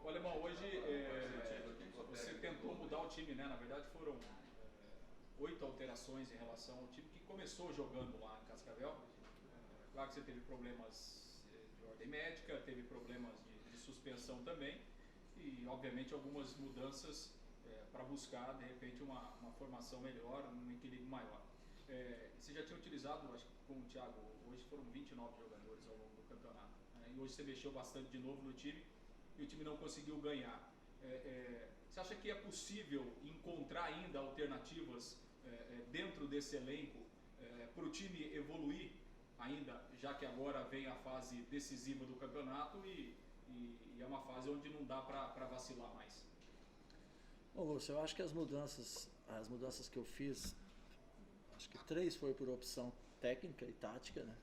Alemão, hoje você tentou mudar o time, né? Na verdade foram 8 alterações em relação ao time que começou jogando lá em Cascavel. Claro que você teve problemas de ordem médica, teve problemas de suspensão também e obviamente algumas mudanças para buscar de repente uma formação melhor, um equilíbrio maior. Você já tinha utilizado, acho que com o Thiago, hoje foram 29 jogadores ao longo do campeonato, né? E hoje você mexeu bastante de novo no time e o time não conseguiu ganhar. Você acha que é possível encontrar ainda alternativas dentro desse elenco para o time evoluir ainda, já que agora vem a fase decisiva do campeonato e é uma fase onde não dá para vacilar mais? Bom, Lúcio, eu acho que as mudanças que eu fiz, acho que 3 foi por opção técnica e tática, né?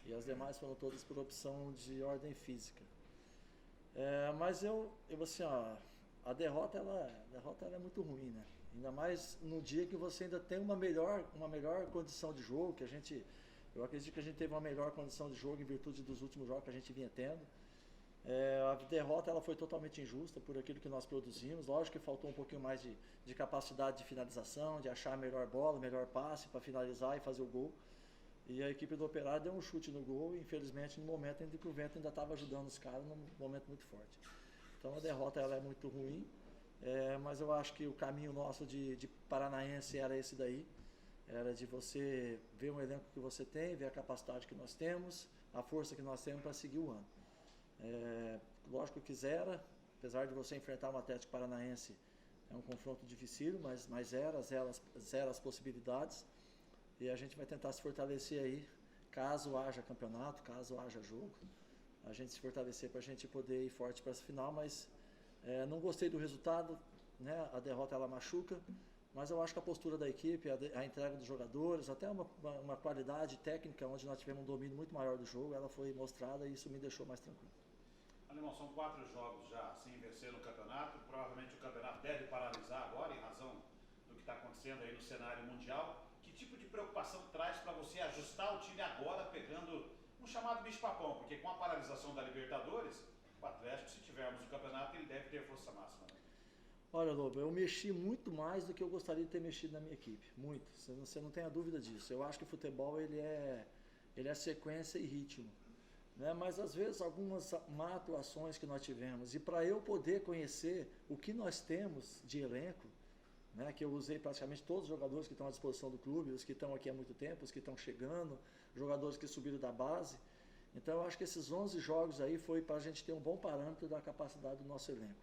E as demais foram todas por opção de ordem física. Mas eu assim, ó, a derrota ela é muito ruim, né? Ainda mais no dia que você ainda tem uma melhor condição de jogo, eu acredito que a gente teve uma melhor condição de jogo em virtude dos últimos jogos que a gente vinha tendo. A derrota ela foi totalmente injusta por aquilo que nós produzimos. Lógico que faltou um pouquinho mais de capacidade de finalização, de achar a melhor bola, melhor passe para finalizar e fazer o gol. E a equipe do Operário deu um chute no gol, infelizmente no momento em que o vento ainda estava ajudando os caras, num momento muito forte. Então a derrota ela é muito ruim, mas eu acho que o caminho nosso de Paranaense era esse daí. Era de você ver o elenco que você tem, ver a capacidade que nós temos, a força que nós temos para seguir o ano. Lógico que quisera, apesar de você enfrentar um Atlético Paranaense, é um confronto difícil, mas zero as possibilidades. E a gente vai tentar se fortalecer aí, caso haja campeonato, caso haja jogo, a gente se fortalecer para a gente poder ir forte para essa final, mas não gostei do resultado, né? A derrota ela machuca, mas eu acho que a postura da equipe, a entrega dos jogadores, até uma qualidade técnica, onde nós tivemos um domínio muito maior do jogo, ela foi mostrada e isso me deixou mais tranquilo. Alemão, são 4 jogos já sem vencer no campeonato, provavelmente o campeonato deve paralisar agora em razão do que está acontecendo aí no cenário mundial. Que tipo de preocupação traz para você ajustar o time agora, pegando um chamado bicho-papão? Porque com a paralisação da Libertadores, o Atlético, se tivermos o campeonato, ele deve ter força máxima. Olha, Lobo, eu mexi muito mais do que eu gostaria de ter mexido na minha equipe. Muito. Você não tem a dúvida disso. Eu acho que o futebol ele é sequência e ritmo, né? Mas às vezes algumas má atuações que nós tivemos. E para eu poder conhecer o que nós temos de elenco, né, que eu usei praticamente todos os jogadores que estão à disposição do clube, os que estão aqui há muito tempo, os que estão chegando, jogadores que subiram da base. Então eu acho que esses 11 jogos aí foi para a gente ter um bom parâmetro da capacidade do nosso elenco.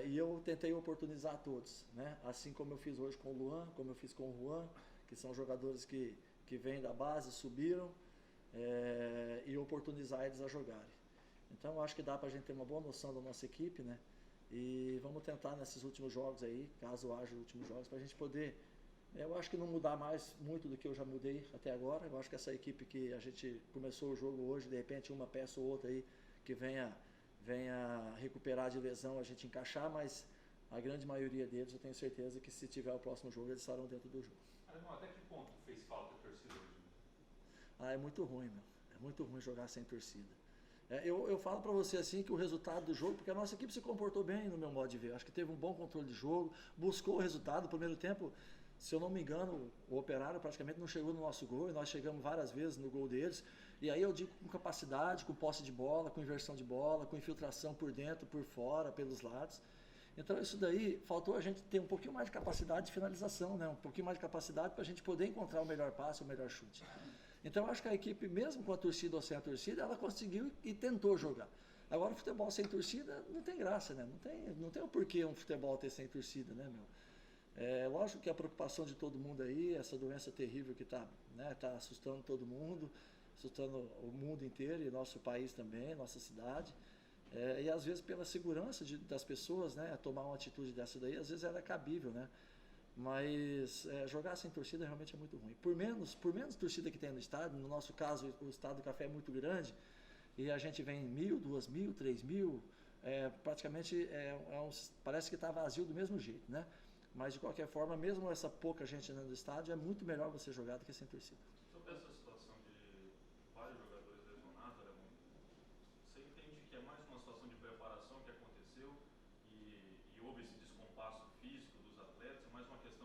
E eu tentei oportunizar todos, né? Assim como eu fiz hoje com o Luan, como eu fiz com o Juan, que são jogadores que vêm da base, subiram, e oportunizar eles a jogarem. Então eu acho que dá para a gente ter uma boa noção da nossa equipe, né? E vamos tentar nesses últimos jogos aí, caso haja últimos jogos, para a gente poder, eu acho que não mudar mais muito do que eu já mudei até agora. Eu acho que essa equipe que a gente começou o jogo hoje, de repente uma peça ou outra aí que venha recuperar de lesão, a gente encaixar, mas a grande maioria deles eu tenho certeza que se tiver o próximo jogo eles estarão dentro do jogo. Alemão, até que ponto fez falta a torcida hoje? É muito ruim, meu. É muito ruim jogar sem torcida. Eu falo para você assim que o resultado do jogo, porque a nossa equipe se comportou bem no meu modo de ver, acho que teve um bom controle de jogo, buscou o resultado. No primeiro tempo, se eu não me engano, o Operário praticamente não chegou no nosso gol e nós chegamos várias vezes no gol deles. E aí eu digo com capacidade, com posse de bola, com inversão de bola, com infiltração por dentro, por fora, pelos lados. Então isso daí, faltou a gente ter um pouquinho mais de capacidade de finalização, né? Um pouquinho mais de capacidade para a gente poder encontrar o melhor passe, o melhor chute. Então eu acho que a equipe, mesmo com a torcida ou sem a torcida, ela conseguiu e tentou jogar. Agora o futebol sem torcida não tem graça, né? Não tem o porquê um futebol ter sem torcida, né, meu? Lógico que a preocupação de todo mundo aí, essa doença terrível que está, né, tá assustando todo mundo, assustando o mundo inteiro e nosso país também, nossa cidade. E às vezes pela segurança das pessoas, né, tomar uma atitude dessa daí, às vezes era cabível, né? Mas jogar sem torcida realmente é muito ruim. Por menos torcida que tem no estádio, no nosso caso o Estádio do Café é muito grande, e a gente vem 1.000, 2.000, 3.000, praticamente parece que está vazio do mesmo jeito, né? Mas de qualquer forma, mesmo essa pouca gente dentro do estádio, é muito melhor você jogar do que sem torcida. Sobre essa situação de vários jogadores lesionados, você entende que é mais uma situação de preparação que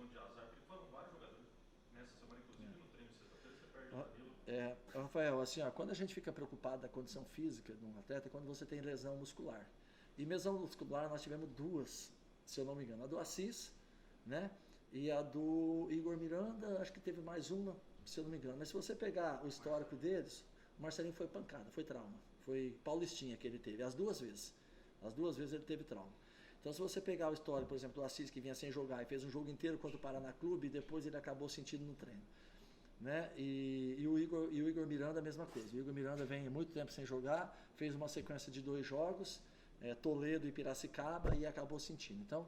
situação de azar, porque foram vários jogadores nessa semana, inclusive no treino de sexta-feira, você perde o Danilo. Rafael, assim, ó, quando a gente fica preocupado da condição física de um atleta, é quando você tem lesão muscular. E lesão muscular nós tivemos duas, se eu não me engano. A do Assis, né? E a do Igor Miranda, acho que teve mais uma, se eu não me engano. Mas se você pegar o histórico deles, o Marcelinho foi pancada, foi trauma. Foi paulistinha que ele teve, as duas vezes. As duas vezes ele teve trauma. Então, se você pegar o histórico, por exemplo, do Assis, que vinha sem jogar e fez um jogo inteiro contra o Paraná Clube, e depois ele acabou sentindo no treino. Né? E o Igor Miranda, a mesma coisa. O Igor Miranda vem muito tempo sem jogar, fez uma sequência de 2 jogos, Toledo e Piracicaba, e acabou sentindo. Então,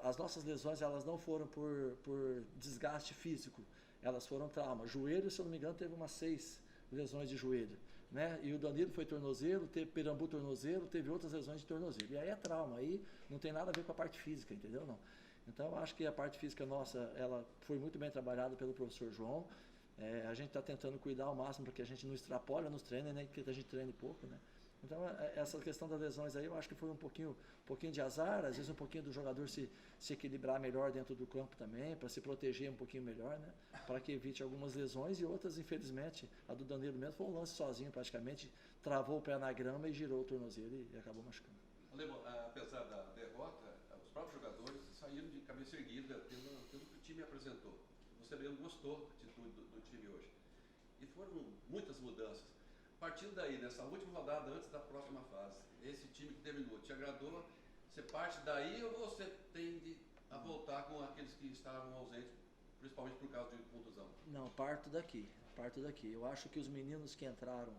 as nossas lesões, elas não foram por desgaste físico, elas foram trauma. Joelho, se eu não me engano, teve umas 6 lesões de joelho. Né? E o Danilo foi tornozelo, teve Pirambu tornozelo, teve outras lesões de tornozelo. E aí é trauma, aí não tem nada a ver com a parte física, entendeu? Não. Então, eu acho que a parte física nossa, ela foi muito bem trabalhada pelo professor João. A gente está tentando cuidar ao máximo para que a gente não extrapole nos treinos, né? Que a gente treine pouco, né? Então, essa questão das lesões aí, eu acho que foi um pouquinho de azar, às vezes um pouquinho do jogador se equilibrar melhor dentro do campo também, para se proteger um pouquinho melhor, né? Para que evite algumas lesões, e outras, infelizmente, a do Danilo mesmo foi um lance sozinho praticamente, travou o pé na grama e girou o tornozelo e acabou machucando. Alemão, apesar da derrota, os próprios jogadores saíram de cabeça erguida pelo que o time apresentou. Você mesmo gostou da atitude do time hoje. E foram muitas mudanças. Partindo daí, nessa última rodada, antes da próxima fase, esse time que terminou, te agradou? Você parte daí ou você tende a voltar com aqueles que estavam ausentes, principalmente por causa de contusão? Não, parto daqui. Eu acho que os meninos que entraram,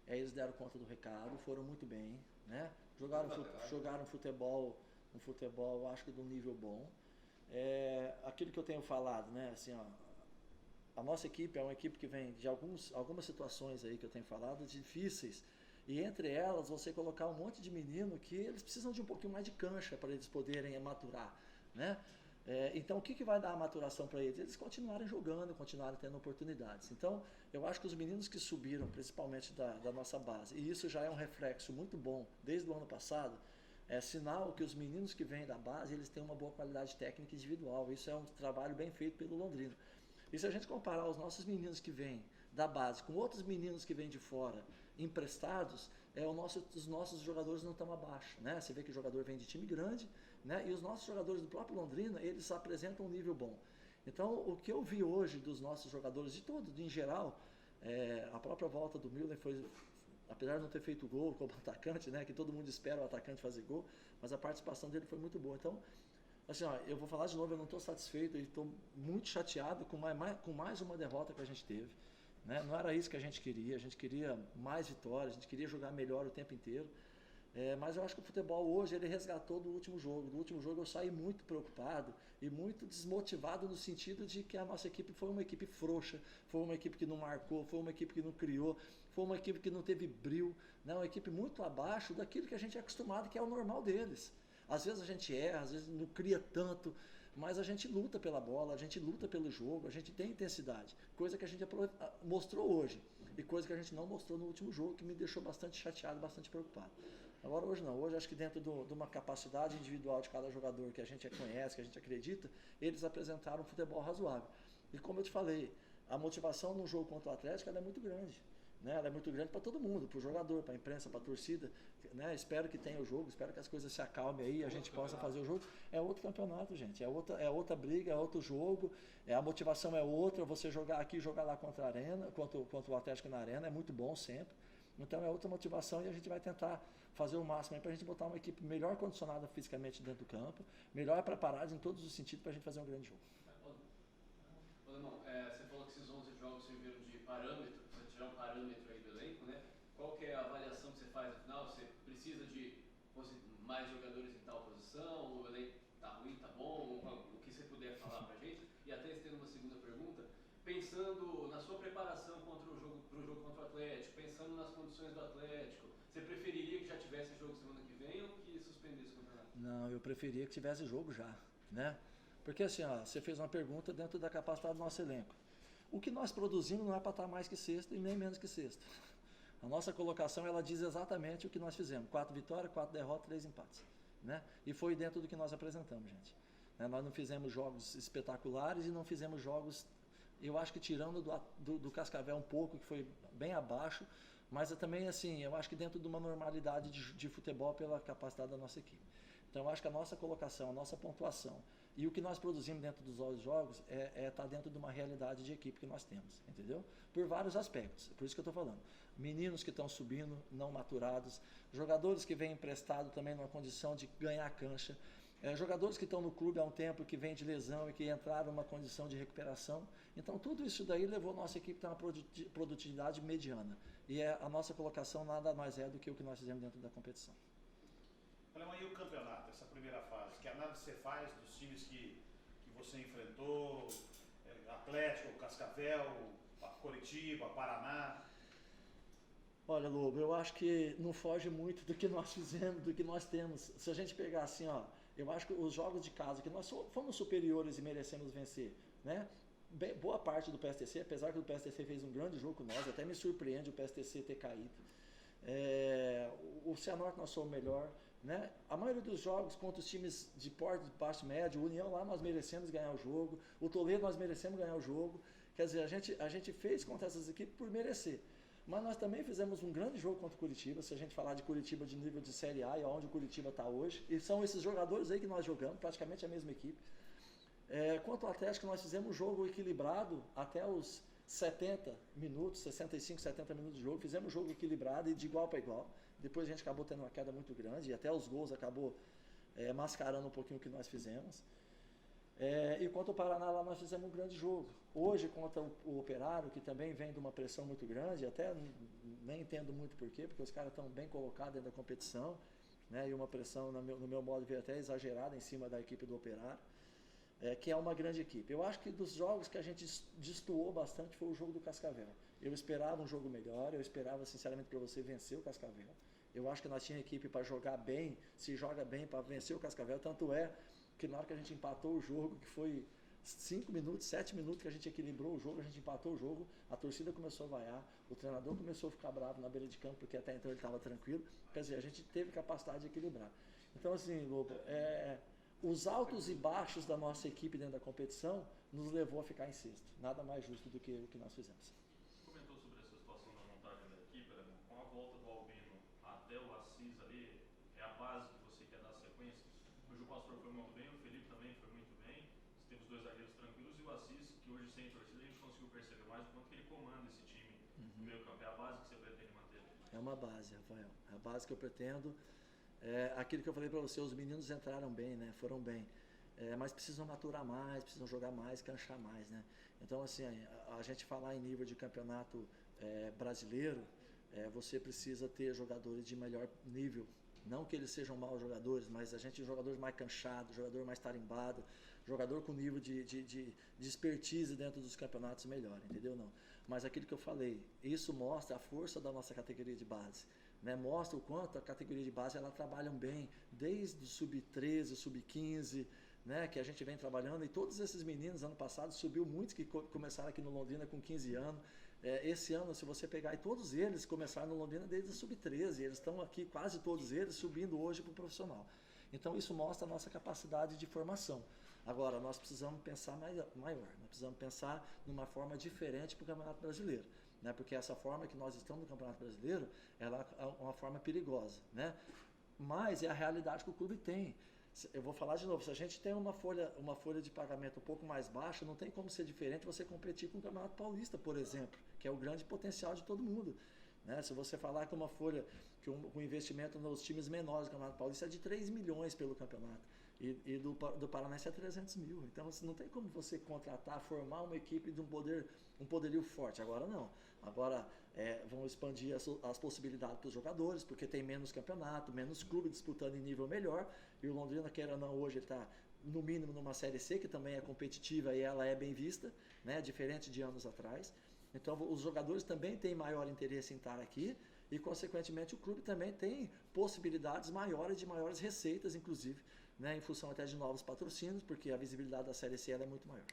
eles deram conta do recado, foram muito bem, né? Jogaram futebol, acho que de um nível bom. Aquilo que eu tenho falado, né? Assim, ó, a nossa equipe é uma equipe que vem de algumas situações aí que eu tenho falado, difíceis, e entre elas você colocar um monte de menino que eles precisam de um pouquinho mais de cancha para eles poderem maturar, né? Então, o que vai dar a maturação para eles? Eles continuarem jogando, continuarem tendo oportunidades. Então, eu acho que os meninos que subiram, principalmente da nossa base, e isso já é um reflexo muito bom desde o ano passado, é sinal que os meninos que vêm da base, eles têm uma boa qualidade técnica individual. Isso é um trabalho bem feito pelo Londrina. E se a gente comparar os nossos meninos que vêm da base com outros meninos que vêm de fora emprestados, os nossos jogadores não estão abaixo, né? Você vê que o jogador vem de time grande, né? E os nossos jogadores do próprio Londrina, eles apresentam um nível bom. Então, o que eu vi hoje dos nossos jogadores, em geral, a própria volta do Milner foi, apesar de não ter feito gol como atacante, né? Que todo mundo espera o atacante fazer gol, mas a participação dele foi muito boa. Então, assim, ó, eu vou falar de novo, eu não estou satisfeito e estou muito chateado com mais uma derrota que a gente teve. Né? Não era isso que a gente queria mais vitórias, a gente queria jogar melhor o tempo inteiro. Mas eu acho que o futebol hoje, ele resgatou do último jogo. Do último jogo eu saí muito preocupado e muito desmotivado no sentido de que a nossa equipe foi uma equipe frouxa, foi uma equipe que não marcou, foi uma equipe que não criou, foi uma equipe que não teve brilho, né? Uma equipe muito abaixo daquilo que a gente é acostumado, que é o normal deles. Às vezes a gente às vezes não cria tanto, mas a gente luta pela bola, a gente luta pelo jogo, a gente tem intensidade, coisa que a gente mostrou hoje e coisa que a gente não mostrou no último jogo, que me deixou bastante chateado, bastante preocupado. Agora hoje não, hoje acho que dentro de uma capacidade individual de cada jogador que a gente conhece, que a gente acredita, eles apresentaram um futebol razoável. E como eu te falei, a motivação no jogo contra o Atlético ela é muito grande. Né? Ela é muito grande para todo mundo, para o jogador, para a imprensa, para a torcida. Né? Espero que tenha o jogo, espero que as coisas se acalmem aí, a gente possa fazer o jogo. É outro campeonato, gente, é outra briga, é outro jogo, a motivação é outra, você jogar aqui, jogar lá contra o Atlético na Arena, é muito bom sempre. Então é outra motivação e a gente vai tentar fazer o máximo para a gente botar uma equipe melhor condicionada fisicamente dentro do campo, melhor preparada em todos os sentidos para a gente fazer um grande jogo. Alemão, você falou que esses 11 jogos serviram de parâmetro, para tirar um parâmetro aí do elenco, né? Qual que é a avaliação que você faz no final? Você precisa de mais jogadores em tal posição? O elenco tá ruim, tá bom? O que você puder falar pra gente? E até tendo uma segunda pergunta, pensando na sua preparação pro jogo contra o Atlético, pensando nas condições do Atlético, você preferiria que já tivesse jogo semana que vem ou que suspendesse o campeonato? Não, eu preferia que tivesse jogo já, né? Porque assim, ó, você fez uma pergunta dentro da capacidade do nosso elenco. O que nós produzimos não é para estar mais que sexto e nem menos que sexto. A nossa colocação, ela diz exatamente o que nós fizemos. 4 vitórias, 4 derrotas, 3 empates. Né? E foi dentro do que nós apresentamos, gente. né? Nós não fizemos jogos espetaculares e não fizemos jogos, eu acho que tirando do Cascavel um pouco, que foi bem abaixo, mas também, assim, eu acho que dentro de uma normalidade de futebol pela capacidade da nossa equipe. Então, eu acho que a nossa colocação, a nossa pontuação e o que nós produzimos dentro dos jogos tá dentro de uma realidade de equipe que nós temos, entendeu? Por vários aspectos, por isso que eu estou falando. Meninos que estão subindo, não maturados, jogadores que vêm emprestados também numa condição de ganhar cancha, jogadores que estão no clube há um tempo, que vêm de lesão e que entraram numa condição de recuperação. Então, tudo isso daí levou a nossa equipe a uma produtividade mediana. E a nossa colocação nada mais é do que o que nós fizemos dentro da competição. Alemão, e o campeonato, essa primeira fase? Que análise você faz dos times que você enfrentou? Atlético, Cascavel, Coritiba, Paraná? Olha, Lobo, eu acho que não foge muito do que nós fizemos, do que nós temos. Se a gente pegar assim, ó, eu acho que os jogos de casa, que nós fomos superiores e merecemos vencer, né? Boa parte do PSTC, apesar que o PSTC fez um grande jogo com nós, até me surpreende o PSTC ter caído. O Cianorte nós somos melhor, né? A maioria dos jogos contra os times de porte baixo médio, o União lá nós merecemos ganhar o jogo, o Toledo nós merecemos ganhar o jogo. Quer dizer, a gente fez contra essas equipes por merecer. Mas nós também fizemos um grande jogo contra o Curitiba, se a gente falar de Curitiba de nível de Série A e onde o Curitiba está hoje. E são esses jogadores aí que nós jogamos, praticamente a mesma equipe. Quanto ao Atlético, nós fizemos um jogo equilibrado até os 70 minutos, 65, 70 minutos de jogo. Fizemos um jogo equilibrado e de igual para igual. Depois a gente acabou tendo uma queda muito grande e até os gols acabou mascarando um pouquinho o que nós fizemos. E quanto ao Paraná, lá nós fizemos um grande jogo. Hoje, contra o Operário, que também vem de uma pressão muito grande, até nem entendo muito porquê, porque os caras estão bem colocados dentro da competição, né? E uma pressão, no meu modo de ver, até exagerada em cima da equipe do Operário, que é uma grande equipe. Eu acho que dos jogos que a gente destoou bastante foi o jogo do Cascavel. Eu esperava um jogo melhor, eu esperava, sinceramente, para você vencer o Cascavel. Eu acho que nós tínhamos equipe para jogar bem, se joga bem para vencer o Cascavel, tanto é que na hora que a gente empatou o jogo, que foi 5 minutos, 7 minutos que a gente equilibrou o jogo, a gente empatou o jogo, a torcida começou a vaiar, o treinador começou a ficar bravo na beira de campo, porque até então ele estava tranquilo. Quer dizer, a gente teve capacidade de equilibrar. Então, assim, Lobo, os altos e baixos da nossa equipe dentro da competição nos levou a ficar em sexto. Nada mais justo do que o que nós fizemos. Você comentou sobre essa situação da montagem da equipe, né? Com a volta do Albino até o Assis ali, é a base que você quer dar sequência. Hoje o Pastor foi muito bem, o Felipe também foi muito bem. Você teve os dois zagueiros tranquilos e o Assis, que hoje sem torcida a gente conseguiu perceber mais o quanto que ele comanda esse time no meio campo. É a base que você pretende manter? É uma base, Rafael. É a base que eu pretendo. Aquilo que eu falei para você, os meninos entraram bem, né? Foram bem. Mas precisam maturar mais, precisam jogar mais, canchar mais, né? Então, assim, a gente falar em nível de campeonato brasileiro, você precisa ter jogadores de melhor nível. Não que eles sejam maus jogadores, mas a gente jogadores mais canchados, jogador mais tarimbado, jogador com nível de expertise dentro dos campeonatos melhor, entendeu? Não. Mas aquilo que eu falei, isso mostra a força da nossa categoria de base. Né, mostra o quanto a categoria de base ela trabalham bem, desde o sub-13, sub-15, né, que a gente vem trabalhando, e todos esses meninos, ano passado, subiu muitos que começaram aqui no Londrina com 15 anos, esse ano, se você pegar, e todos eles começaram no Londrina desde o sub-13, eles estão aqui, quase todos eles, subindo hoje para o profissional. Então isso mostra a nossa capacidade de formação. Agora, nós precisamos pensar maior, nós precisamos pensar numa forma diferente para o Campeonato Brasileiro. Né, porque essa forma que nós estamos no Campeonato Brasileiro, ela é uma forma perigosa, né? Mas é a realidade que o clube tem. Eu vou falar de novo, se a gente tem uma folha de pagamento um pouco mais baixa, não tem como ser diferente você competir com o Campeonato Paulista, por exemplo, que é o grande potencial de todo mundo. Né? Se você falar que uma folha, que um investimento nos times menores do Campeonato Paulista é de 3 milhões pelo campeonato, e do Paranense é 300 mil. Então não tem como você contratar, formar uma equipe de um poderio forte. Agora não. Agora vão expandir as possibilidades para os jogadores, porque tem menos campeonato, menos clube disputando em nível melhor, e o Londrina, queira ou não, hoje ele está no mínimo numa Série C, que também é competitiva e ela é bem vista, né, diferente de anos atrás. Então os jogadores também têm maior interesse em estar aqui, e consequentemente o clube também tem possibilidades maiores, de maiores receitas, inclusive, né, em função até de novos patrocínios, porque a visibilidade da Série C ela é muito maior.